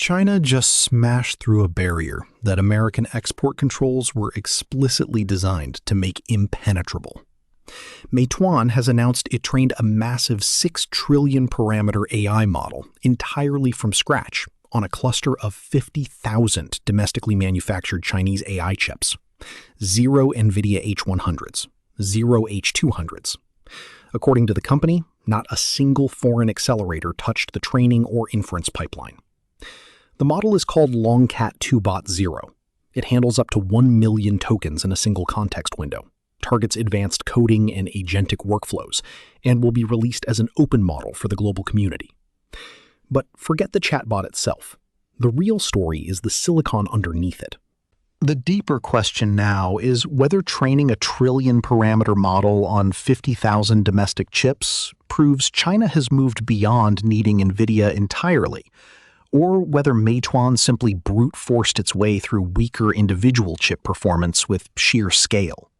China just smashed through a barrier that American export controls were explicitly designed to make impenetrable. Meituan has announced it trained a massive 6 trillion parameter AI model entirely from scratch on a cluster of 50,000 domestically manufactured Chinese AI chips. 0 Nvidia H100s, 0 H200s. According to the company, not a single foreign accelerator touched the training or inference pipeline. The model is called Longcat 2-Bot 0. It handles up to 1 million tokens in a single context window, targets advanced coding and agentic workflows, and will be released as an open model for the global community. But forget the chatbot itself. The real story is the silicon underneath it. The deeper question now is whether training a trillion-parameter model on 50,000 domestic chips proves China has moved beyond needing Nvidia entirely, or whether Meituan simply brute-forced its way through weaker individual chip performance with sheer scale.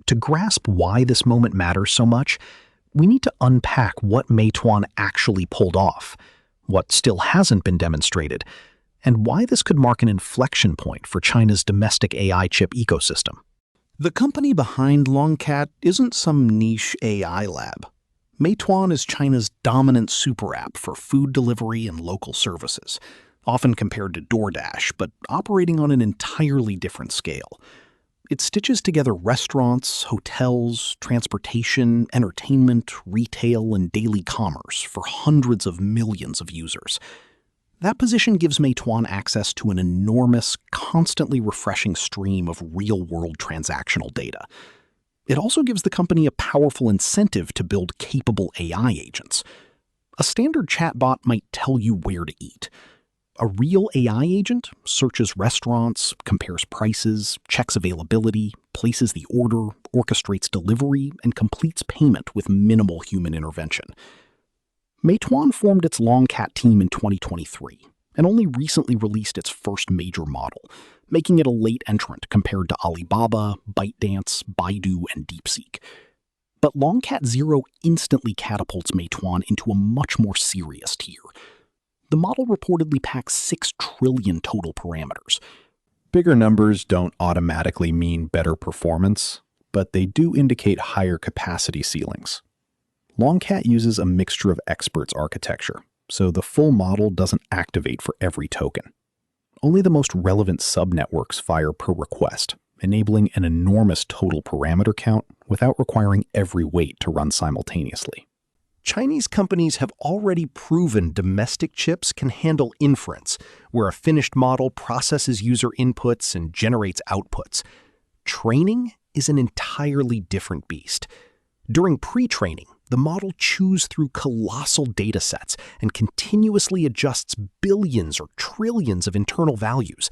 To grasp why this moment matters so much, we need to unpack what Meituan actually pulled off, what still hasn't been demonstrated, and why this could mark an inflection point for China's domestic AI chip ecosystem. The company behind Longcat isn't some niche AI lab. Meituan is China's dominant super app for food delivery and local services, often compared to DoorDash, but operating on an entirely different scale. It stitches together restaurants, hotels, transportation, entertainment, retail, and daily commerce for hundreds of millions of users. That position gives Meituan access to an enormous, constantly refreshing stream of real-world transactional data. It also gives the company a powerful incentive to build capable AI agents. A standard chatbot might tell you where to eat. A real AI agent searches restaurants, compares prices, checks availability, places the order, orchestrates delivery, and completes payment with minimal human intervention. Meituan formed its Longcat team in 2023 and only recently released its first major model, making it a late entrant compared to Alibaba, ByteDance, Baidu, and DeepSeek. But Longcat 0 instantly catapults Meituan into a much more serious tier. The model reportedly packs 6 trillion total parameters. Bigger numbers don't automatically mean better performance, but they do indicate higher capacity ceilings. Longcat uses a mixture of experts architecture, so the full model doesn't activate for every token. Only the most relevant subnetworks fire per request, enabling an enormous total parameter count without requiring every weight to run simultaneously. Chinese companies have already proven domestic chips can handle inference, where a finished model processes user inputs and generates outputs. Training is an entirely different beast. During pre-training, the model chews through colossal datasets and continuously adjusts billions or trillions of internal values.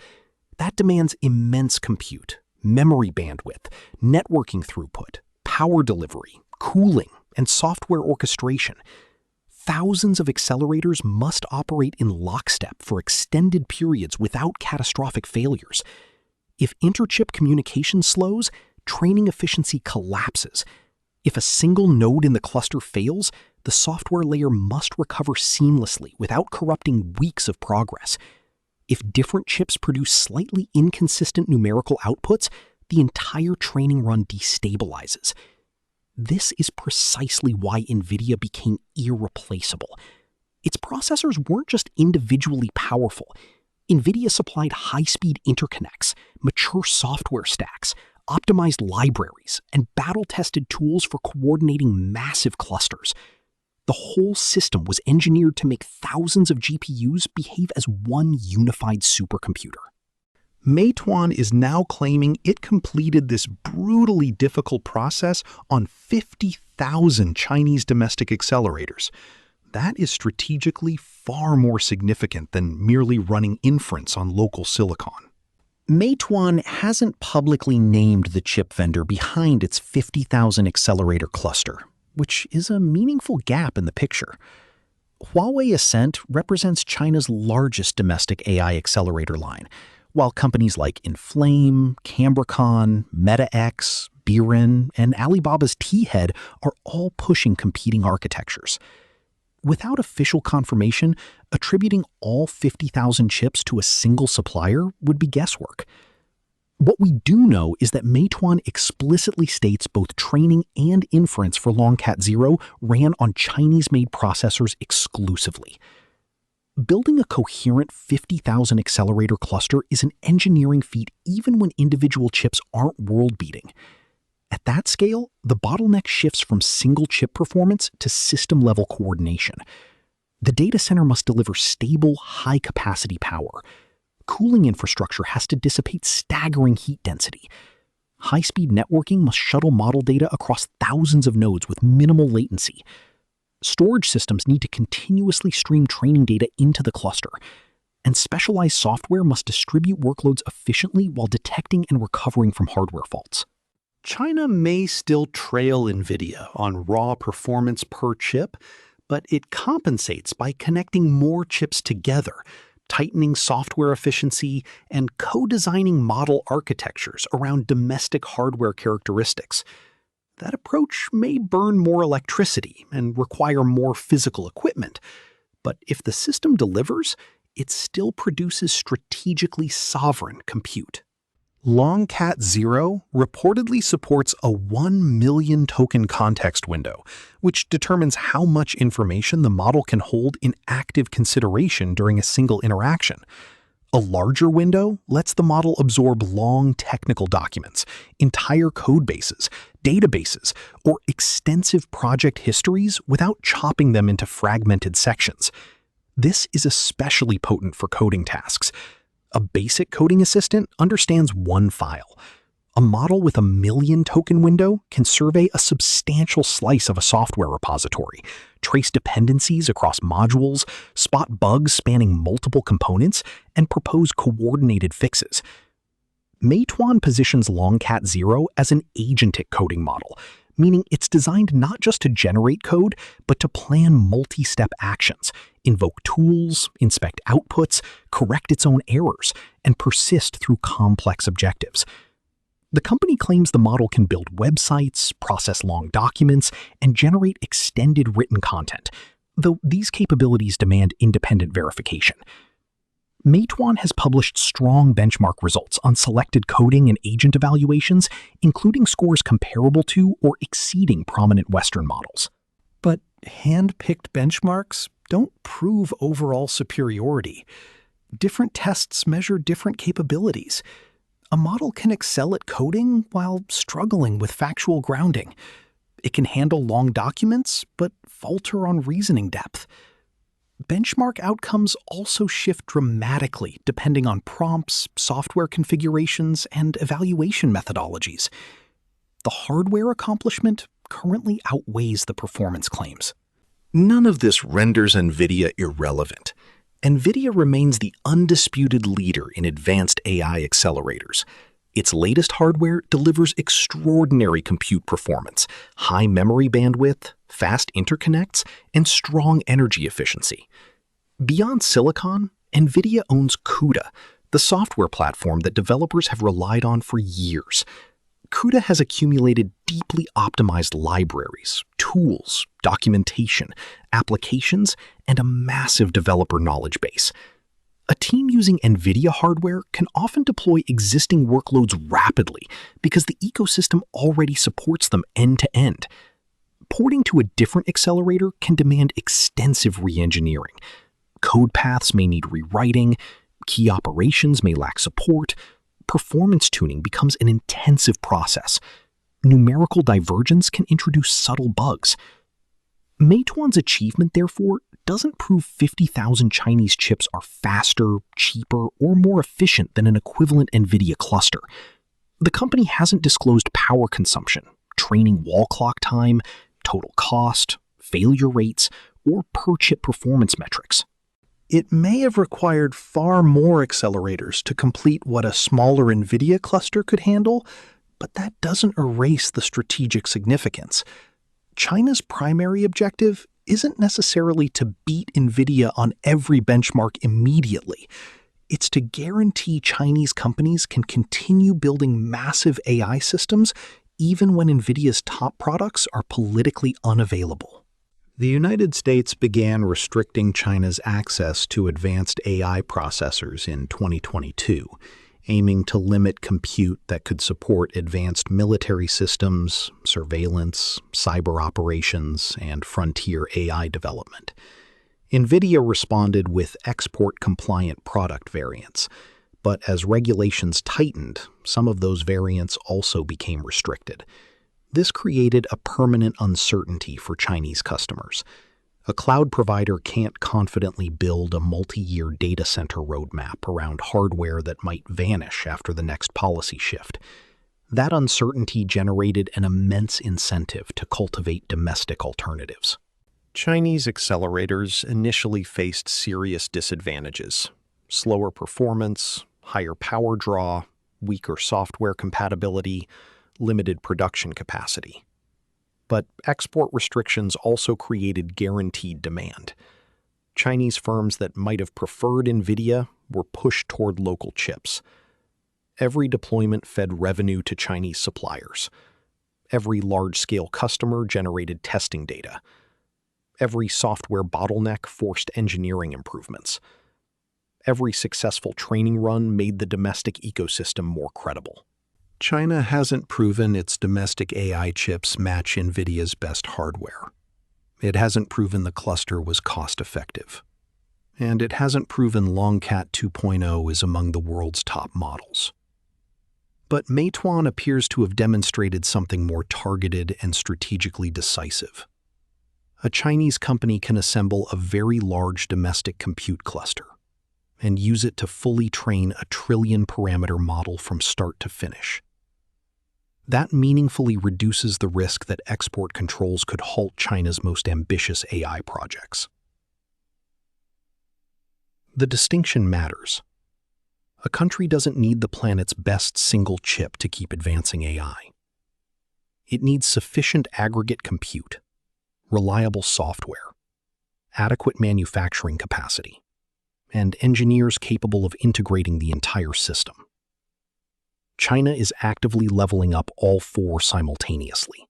That demands immense compute, memory bandwidth, networking throughput, power delivery, cooling, and software orchestration. Thousands of accelerators must operate in lockstep for extended periods without catastrophic failures. If interchip communication slows, training efficiency collapses. If a single node in the cluster fails, the software layer must recover seamlessly without corrupting weeks of progress. If different chips produce slightly inconsistent numerical outputs, the entire training run destabilizes. This is precisely why Nvidia became irreplaceable. Its processors weren't just individually powerful. Nvidia supplied high-speed interconnects, mature software stacks, optimized libraries, and battle-tested tools for coordinating massive clusters. The whole system was engineered to make thousands of GPUs behave as one unified supercomputer. Meituan is now claiming it completed this brutally difficult process on 50,000 Chinese domestic accelerators. That is strategically far more significant than merely running inference on local silicon. Meituan hasn't publicly named the chip vendor behind its 50,000 accelerator cluster, which is a meaningful gap in the picture. Huawei Ascent represents China's largest domestic AI accelerator line, while companies like Inflame, Cambricon, MetaX, Biren, and Alibaba's T-Head are all pushing competing architectures. without official confirmation, attributing all 50,000 chips to a single supplier would be guesswork. What we do know is that Meituan explicitly states both training and inference for Longcat 0 ran on Chinese-made processors exclusively. Building a coherent 50,000 accelerator cluster is an engineering feat even when individual chips aren't world-beating. At that scale, the bottleneck shifts from single-chip performance to system-level coordination. The data center must deliver stable, high-capacity power. Cooling infrastructure has to dissipate staggering heat density. High-speed networking must shuttle model data across thousands of nodes with minimal latency. Storage systems need to continuously stream training data into the cluster, and specialized software must distribute workloads efficiently while detecting and recovering from hardware faults. China may still trail Nvidia on raw performance per chip, but it compensates by connecting more chips together, tightening software efficiency, and co-designing model architectures around domestic hardware characteristics. That approach may burn more electricity and require more physical equipment, but if the system delivers, it still produces strategically sovereign compute. Longcat 0 reportedly supports a 1 million token context window, which determines how much information the model can hold in active consideration during a single interaction. A larger window lets the model absorb long technical documents, entire code bases, databases, or extensive project histories without chopping them into fragmented sections. This is especially potent for coding tasks. A basic coding assistant understands one file. A model with a 1 million token window can survey a substantial slice of a software repository, trace dependencies across modules, spot bugs spanning multiple components, and propose coordinated fixes. Meituan positions Longcat 0 as an agentic coding model, meaning it's designed not just to generate code, but to plan multi-step actions, invoke tools, inspect outputs, correct its own errors, and persist through complex objectives. The company claims the model can build websites, process long documents, and generate extended written content, though these capabilities demand independent verification. Meituan has published strong benchmark results on selected coding and agent evaluations, including scores comparable to or exceeding prominent Western models. But hand-picked benchmarks don't prove overall superiority. Different tests measure different capabilities. A model can excel at coding while struggling with factual grounding. It can handle long documents, but falter on reasoning depth. Benchmark outcomes also shift dramatically depending on prompts, software configurations, and evaluation methodologies. The hardware accomplishment currently outweighs the performance claims. None of this renders Nvidia irrelevant. Nvidia remains the undisputed leader in advanced AI accelerators. Its latest hardware delivers extraordinary compute performance, high memory bandwidth, fast interconnects, and strong energy efficiency. Beyond silicon, Nvidia owns CUDA, the software platform that developers have relied on for years. CUDA has accumulated deeply optimized libraries, tools, documentation, applications, and a massive developer knowledge base. A team using Nvidia hardware can often deploy existing workloads rapidly because the ecosystem already supports them end-to-end. Porting to a different accelerator can demand extensive re-engineering. Code paths may need rewriting, key operations may lack support, performance tuning becomes an intensive process. Numerical divergence can introduce subtle bugs. Meituan's achievement, therefore, doesn't prove 50,000 Chinese chips are faster, cheaper, or more efficient than an equivalent Nvidia cluster. The company hasn't disclosed power consumption, training wall clock time, total cost, failure rates, or per-chip performance metrics. It may have required far more accelerators to complete what a smaller Nvidia cluster could handle, but that doesn't erase the strategic significance. China's primary objective isn't necessarily to beat Nvidia on every benchmark immediately. It's to guarantee Chinese companies can continue building massive AI systems even when Nvidia's top products are politically unavailable. The United States began restricting China's access to advanced AI processors in 2022, aiming to limit compute that could support advanced military systems, surveillance, cyber operations, and frontier AI development. Nvidia responded with export-compliant product variants, but as regulations tightened, some of those variants also became restricted. This created a permanent uncertainty for Chinese customers. A cloud provider can't confidently build a multi-year data center roadmap around hardware that might vanish after the next policy shift. That uncertainty generated an immense incentive to cultivate domestic alternatives. Chinese accelerators initially faced serious disadvantages: slower performance, higher power draw, weaker software compatibility, limited production capacity. But export restrictions also created guaranteed demand. Chinese firms that might have preferred Nvidia were pushed toward local chips. Every deployment fed revenue to Chinese suppliers. Every large-scale customer generated testing data. Every software bottleneck forced engineering improvements. Every successful training run made the domestic ecosystem more credible. China hasn't proven its domestic AI chips match Nvidia's best hardware. It hasn't proven the cluster was cost-effective. And it hasn't proven Longcat 2.0 is among the world's top models. But Meituan appears to have demonstrated something more targeted and strategically decisive. A Chinese company can assemble a very large domestic compute cluster and use it to fully train a trillion-parameter model from start to finish. That meaningfully reduces the risk that export controls could halt China's most ambitious AI projects. The distinction matters. A country doesn't need the planet's best single chip to keep advancing AI. It needs sufficient aggregate compute, reliable software, adequate manufacturing capacity, and engineers capable of integrating the entire system. China is actively leveling up all four simultaneously.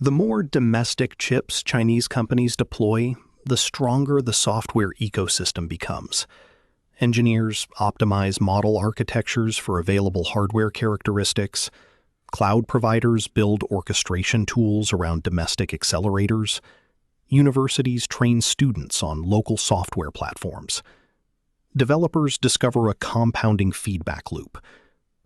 The more domestic chips Chinese companies deploy, the stronger the software ecosystem becomes. Engineers optimize model architectures for available hardware characteristics. Cloud providers build orchestration tools around domestic accelerators. Universities train students on local software platforms. Developers discover a compounding feedback loop.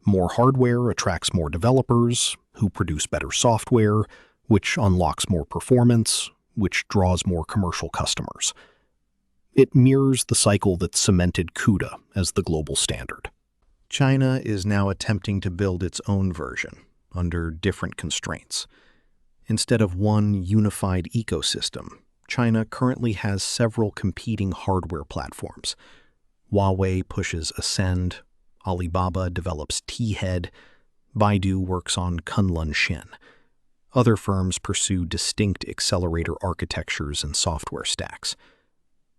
More hardware attracts more developers, who produce better software, which unlocks more performance, which draws more commercial customers. It mirrors the cycle that cemented CUDA as the global standard. China is now attempting to build its own version, under different constraints. Instead of one unified ecosystem, China currently has several competing hardware platforms. Huawei pushes Ascend, Alibaba develops T-Head, Baidu works on Kunlun Shin. Other firms pursue distinct accelerator architectures and software stacks.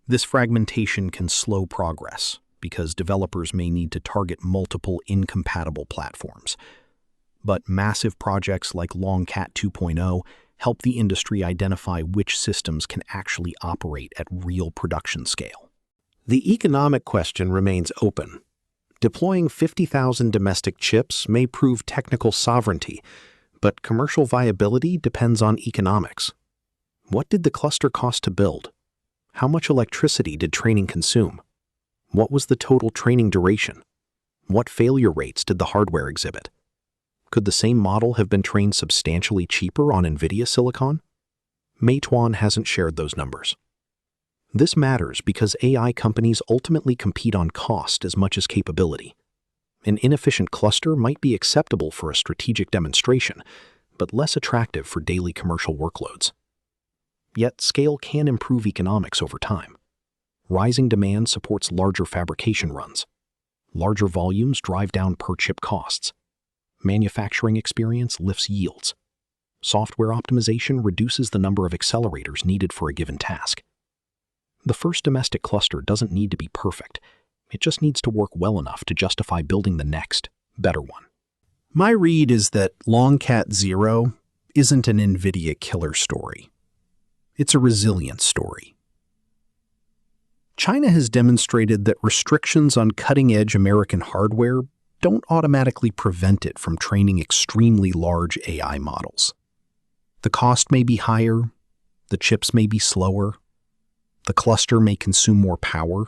This fragmentation can slow progress because developers may need to target multiple incompatible platforms. But massive projects like Longcat 2.0 help the industry identify which systems can actually operate at real production scale. The economic question remains open. Deploying 50,000 domestic chips may prove technical sovereignty, but commercial viability depends on economics. What did the cluster cost to build? How much electricity did training consume? What was the total training duration? What failure rates did the hardware exhibit? Could the same model have been trained substantially cheaper on Nvidia silicon? Meituan hasn't shared those numbers. This matters because AI companies ultimately compete on cost as much as capability. An inefficient cluster might be acceptable for a strategic demonstration, but less attractive for daily commercial workloads. Yet scale can improve economics over time. Rising demand supports larger fabrication runs. Larger volumes drive down per-chip costs. Manufacturing experience lifts yields. Software optimization reduces the number of accelerators needed for a given task. The first domestic cluster doesn't need to be perfect. It just needs to work well enough to justify building the next, better one. My read is that Longcat 0 isn't an Nvidia killer story. It's a resilience story. China has demonstrated that restrictions on cutting-edge American hardware don't automatically prevent it from training extremely large AI models. The cost may be higher, the chips may be slower, the cluster may consume more power,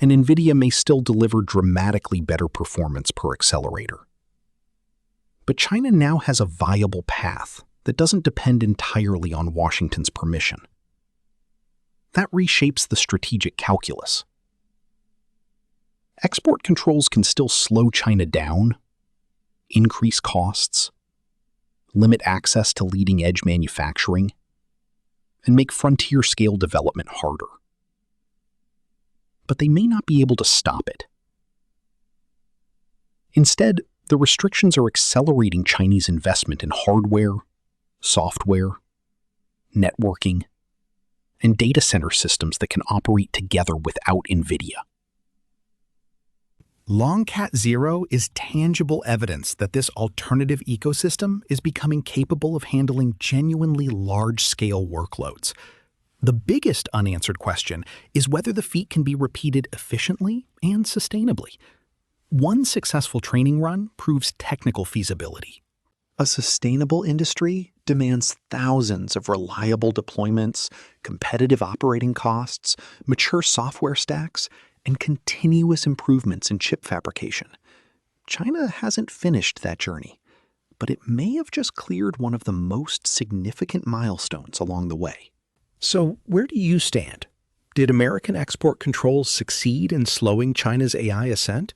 and Nvidia may still deliver dramatically better performance per accelerator. But China now has a viable path that doesn't depend entirely on Washington's permission. That reshapes the strategic calculus. Export controls can still slow China down, increase costs, limit access to leading-edge manufacturing, and make frontier-scale development harder. But they may not be able to stop it. Instead, the restrictions are accelerating Chinese investment in hardware, software, networking, and data center systems that can operate together without Nvidia. Longcat Zero is tangible evidence that this alternative ecosystem is becoming capable of handling genuinely large-scale workloads. The biggest unanswered question is whether the feat can be repeated efficiently and sustainably. One successful training run proves technical feasibility. A sustainable industry demands thousands of reliable deployments, competitive operating costs, mature software stacks, and continuous improvements in chip fabrication. China hasn't finished that journey, but it may have just cleared one of the most significant milestones along the way. So, where do you stand? Did American export controls succeed in slowing China's AI ascent?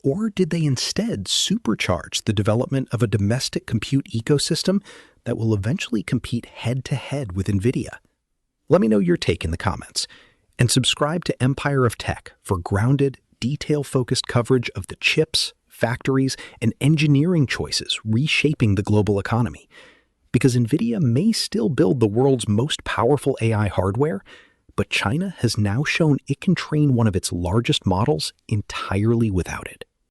Or did they instead supercharge the development of a domestic compute ecosystem that will eventually compete head-to-head with Nvidia? Let me know your take in the comments. And subscribe to Empire of Tech for grounded, detail-focused coverage of the chips, factories, and engineering choices reshaping the global economy. Because Nvidia may still build the world's most powerful AI hardware, but China has now shown it can train one of its largest models entirely without it.